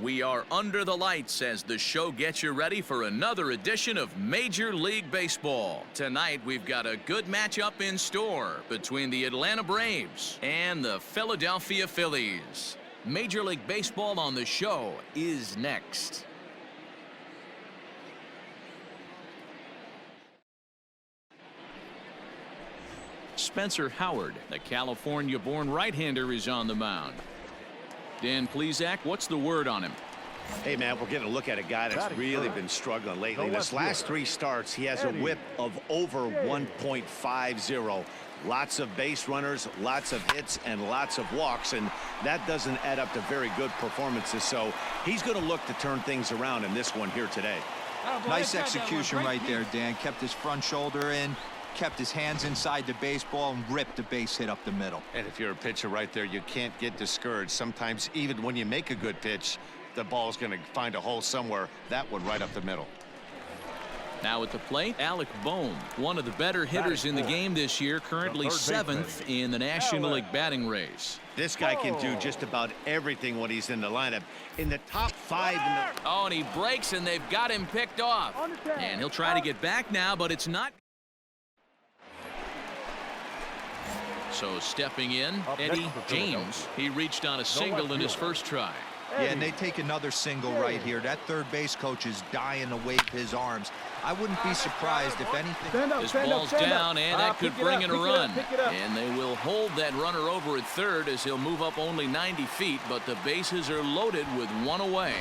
We are under the lights as the show gets you ready for another edition of Major League Baseball. Tonight, we've got a good matchup in store between the Atlanta Braves and the Philadelphia Phillies. Major League Baseball on the show is next. Spencer Howard, the California-born right-hander, is on the mound. Dan Plesac, what's the word on him? Hey, man, we're getting a look at a guy that's really been struggling lately. This last three starts, he has a whip of over 1.50. Lots of base runners, lots of hits, and lots of walks, and that doesn't add up to very good performances. So he's going to look to turn things around in this one here today. Nice execution right there, Dan. Kept his front shoulder in, kept his hands inside the baseball, and ripped the base hit up the middle. And if you're a pitcher right there, you can't get discouraged. Sometimes even when you make a good pitch, the ball's going to find a hole somewhere. That one right up the middle. Now at the plate, Alec Bohm, one of the better hitters in the game this year, currently 7th in the National League batting race. This guy can do just about everything when he's in the lineup. In the top 5. Oh, and he breaks, and they've got him picked off. And he'll try to get back now, but it's not. So stepping in, Eddie James. He reached on a single in his first try. Yeah, and they take another single right here. That third base coach is dying to wave his arms. I wouldn't be surprised if anything. His ball's down, and that could bring in a run. And they will hold that runner over at third as he'll move up only 90 feet, but the bases are loaded with one away.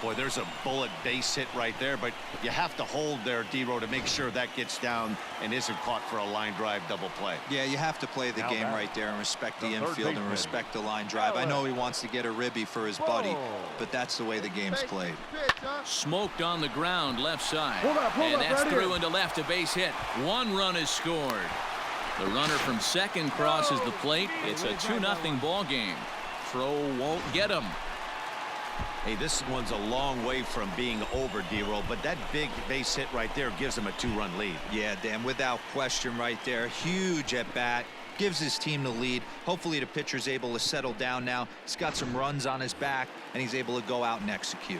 Boy, there's a bullet base hit right there, but you have to hold there, D-Row, to make sure that gets down and isn't caught for a line drive double play. Yeah, you have to play the game right there and respect the infield and respect the line drive. I know he wants to get a ribby for his buddy, but that's the way the game's played. Smoked on the ground left side, and that's through into left, a base hit. One run is scored. The runner from second crosses the plate. It's a 2-0 ball game. Throw won't get him. Hey, this one's a long way from being over, D-Row, but that big base hit right there gives him a 2-run lead. Yeah, Dan, without question right there. Huge at bat. Gives his team the lead. Hopefully the pitcher's able to settle down now. He's got some runs on his back, and he's able to go out and execute.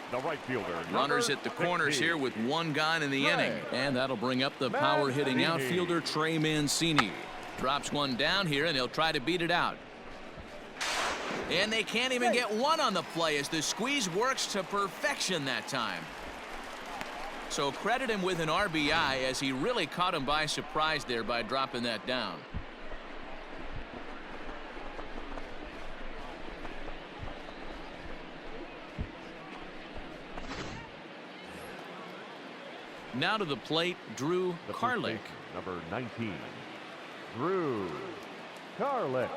The right fielder. Runners at the corners here with one gone in the inning. And that'll bring up the power-hitting outfielder, Trey Mancini. Drops one down here, and he'll try to beat it out. And they can't even get one on the play as the squeeze works to perfection that time. So credit him with an RBI as he really caught him by surprise there by dropping that down. Now to the plate, Drew Karlik. Number 19, Drew Karlik.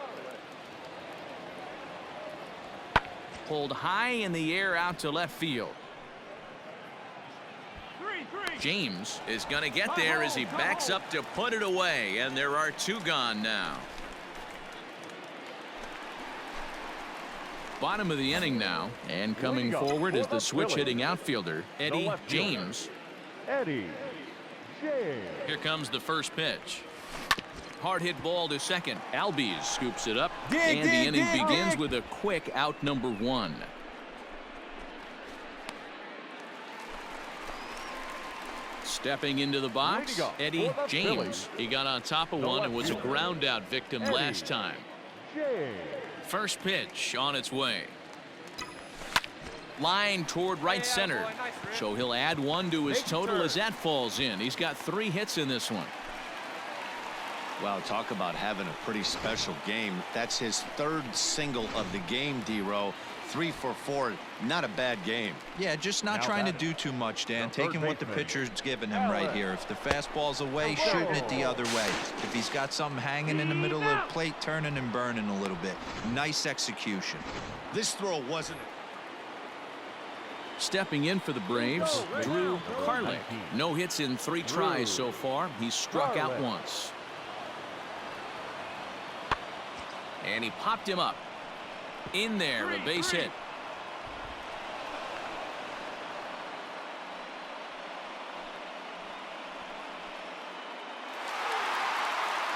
Pulled high in the air out to left field. James is going to get there as he backs up to put it away, and there are two gone now. Bottom of the inning now, and coming forward is the switch-hitting outfielder, Eddie James. Eddie James. Here comes the first pitch. Hard hit ball to second. Albies scoops it up, and the inning begins with a quick out number 1. Stepping into the box, Eddie James. He got on top of one and was a ground out victim last time. First pitch on its way. Line toward right center. So he'll add 1 to his total as that falls in. He's got 3 hits in this one. Wow, talk about having a pretty special game. That's his 3rd single of the game, D-Row. 3 for 4, not a bad game. Yeah, just not trying to do too much, Dan. Taking what the pitcher's giving him right here. If the fastball's away, shooting it the other way. If he's got something hanging in the middle of the plate, turning and burning a little bit. Nice execution. This throw wasn't. Stepping in for the Braves, Drew Karlik. No hits in 3 tries so far. He's struck out once. And he popped him up. In there, a base hit.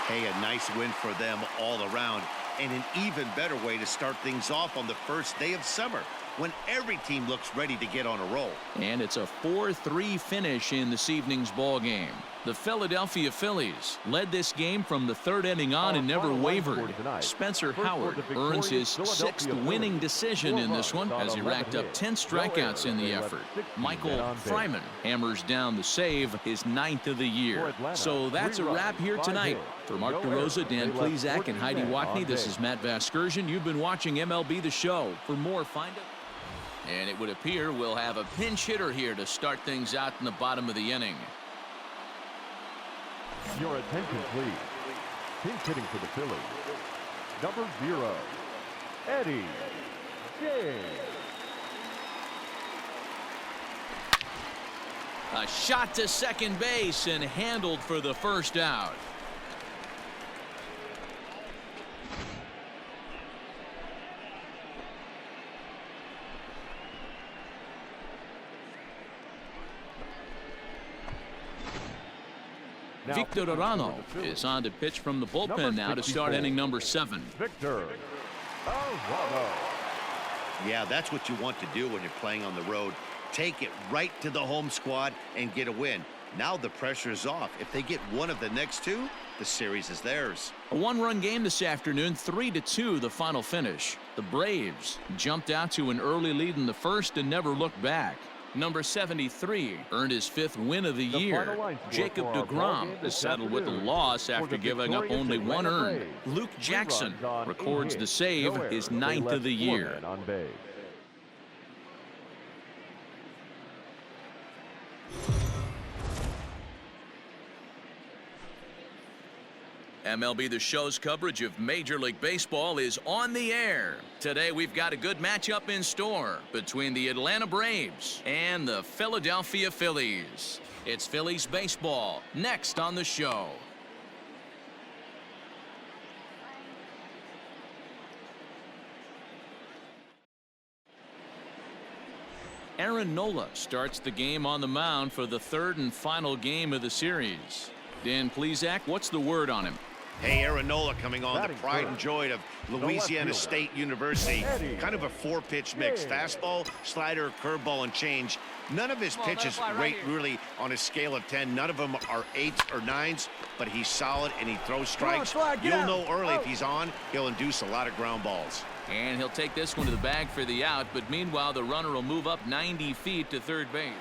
Hey, a nice win for them all around. and an even better way to start things off on the first day of summer, when every team looks ready to get on a roll. And it's a 4-3 finish in this evening's ball game. The Philadelphia Phillies led this game from the third inning on and never wavered. Spencer Howard earns his 6th winning decision in this one as he racked up 10 strikeouts in the effort. Michael Fryman hammers down the save, his 9th of the year. So that's a wrap here tonight. For Mark DeRosa, Dan Plesac, and Heidi Watney, this is Matt Vasgersian. You've been watching MLB The Show. For more, find it. And it would appear we'll have a pinch hitter here to start things out in the bottom of the inning. Your attention, please. Pinch hitting for the Phillies. Number 0, Eddie James. A shot to second base and handled for the first out. Victor Arano is on to pitch from the bullpen now to start inning number 7. Victor Arano. Yeah, that's what you want to do when you're playing on the road. Take it right to the home squad and get a win. Now the pressure is off. If they get one of the next two, the series is theirs. A one-run game this afternoon, 3-2 the final finish. The Braves jumped out to an early lead in the first and never looked back. Number 73 earned his 5th win of the year. Jacob deGrom is settled with a loss after giving up only 1 earned. Luke Jackson records the save, his 9th of the year. MLB The Show's coverage of Major League Baseball is on the air. Today we've got a good matchup in store between the Atlanta Braves and the Philadelphia Phillies. It's Phillies baseball next on the show. Aaron Nola starts the game on the mound for the 3rd and final game of the series. Dan Plesac, what's the word on him? Hey, Aaron Nola coming on, the pride and joy of Louisiana State University. Kind of a 4-pitch mix. Fastball, slider, curveball, and change. None of his pitches rate really on a scale of 10. None of them are 8s or 9s, but he's solid and he throws strikes. You'll know early if he's on, he'll induce a lot of ground balls. And he'll take this one to the bag for the out, but meanwhile the runner will move up 90 feet to third base.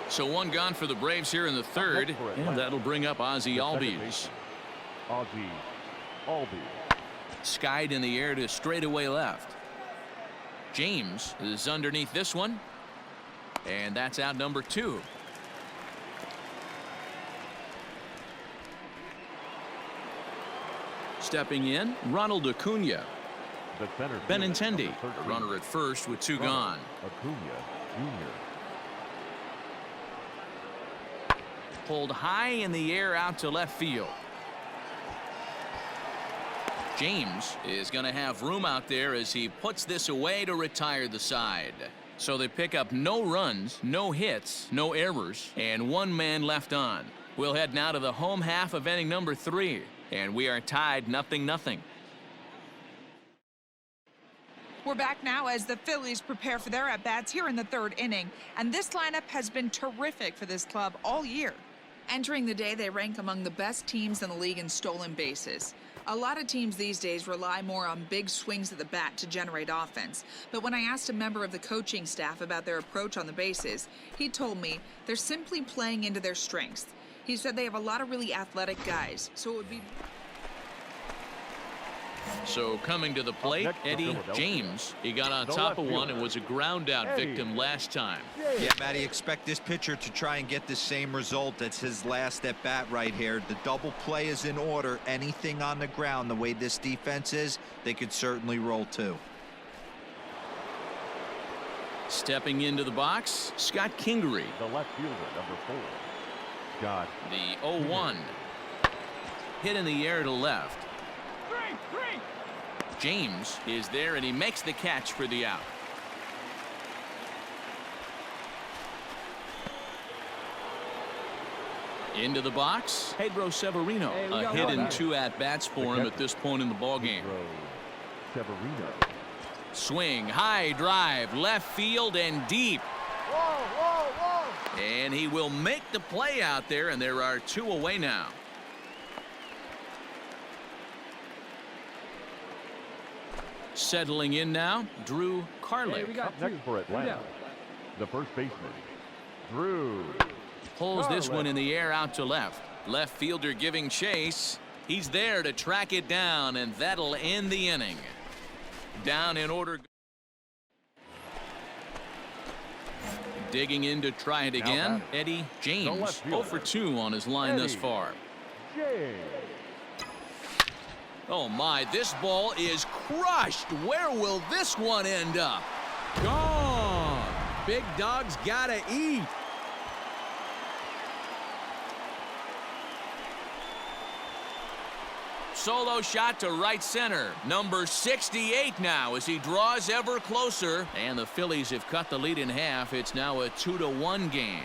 So 1 gone for the Braves here in the 3rd, and that'll bring up Ozzie Albies. Ozzie Albies. Skied in the air to straightaway left. James is underneath this one, and that's out number 2. Stepping in, Ronald Acuna. Benintendi, the runner at first with 2 gone. Acuna Jr. Pulled high in the air out to left field. James is going to have room out there as he puts this away to retire the side. So they pick up no runs, no hits, no errors, and 1 man left on. We'll head now to the home half of inning number 3, and we are tied 0-0. We're back now as the Phillies prepare for their at-bats here in the 3rd inning, and this lineup has been terrific for this club all year. Entering the day, they rank among the best teams in the league in stolen bases. A lot of teams these days rely more on big swings at the bat to generate offense. But when I asked a member of the coaching staff about their approach on the bases, he told me they're simply playing into their strengths. He said they have a lot of really athletic guys, so it would be... So coming to the plate, Eddie James. He got on top of one and was a ground out victim last time. Yeah, Matty, expect this pitcher to try and get the same result. That's his last at bat right here. The double play is in order. Anything on the ground, the way this defense is, they could certainly roll 2. Stepping into the box, Scott Kingery. The left fielder, number 4. Scott. The 0-1. Hit in the air to left. James is there, and he makes the catch for the out. Into the box, Pedro Severino. A hit and 2 at-bats for him at this point in the ballgame. Severino. Swing, high drive, left field and deep. And he will make the play out there, and there are 2 away now. Settling in now, Drew Carlick. Up next for Atlanta, the first baseman, Drew. Pulls this one in the air out to left. Left fielder giving chase. He's there to track it down, and that'll end the inning. Down in order. Digging in to try it again. Eddie James, 0 for 2 on his line thus far. James. Oh my, this ball is crushed. Where will this one end up? Gone. Big dog's gotta eat. Solo shot to right center. Number 68 now as he draws ever closer. And the Phillies have cut the lead in half. It's now a 2-1 game.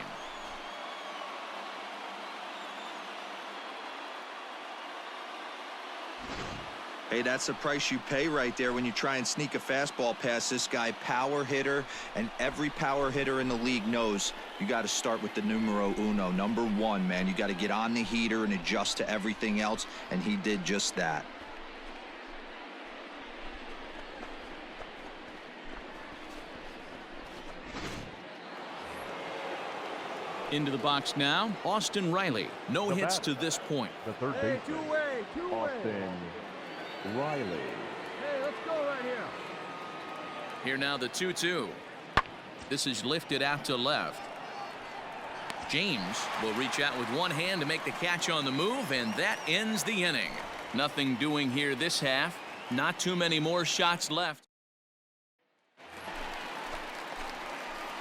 Hey, that's the price you pay right there when you try and sneak a fastball past this guy. Power hitter, and every power hitter in the league knows you got to start with the numero uno, number 1, man. You got to get on the heater and adjust to everything else, and he did just that. Into the box now, Austin Riley. No hits to this point. The third baseman, Austin Riley. Hey, let's go right here. Here now the 2-2. This is lifted out to left. James will reach out with one hand to make the catch on the move, and that ends the inning. Nothing doing here this half. Not too many more shots left.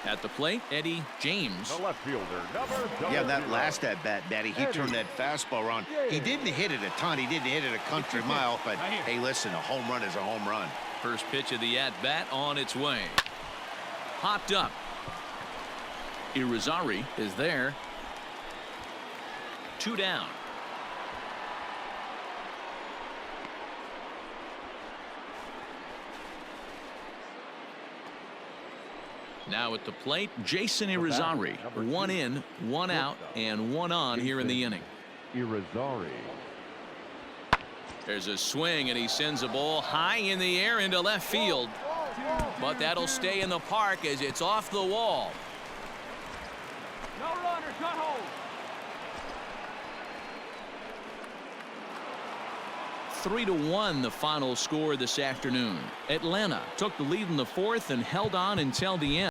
At the plate, Eddie James. The left fielder, number Yeah, that 0. last at bat, Daddy, he turned that fastball around. He didn't hit it a ton. He didn't hit it a country mile, but hey, listen, a home run is a home run. First pitch of the at-bat on its way. Popped up. Irizarry is there. 2 down. Now at the plate, Jason Irizarry. 1 in, 1 out, and 1 on here in the inning. Irizarry. There's a swing, and he sends a ball high in the air into left field. But that'll stay in the park as it's off the wall. No runners, not hold. 3-1 the final score this afternoon. Atlanta took the lead in the 4th and held on until the end.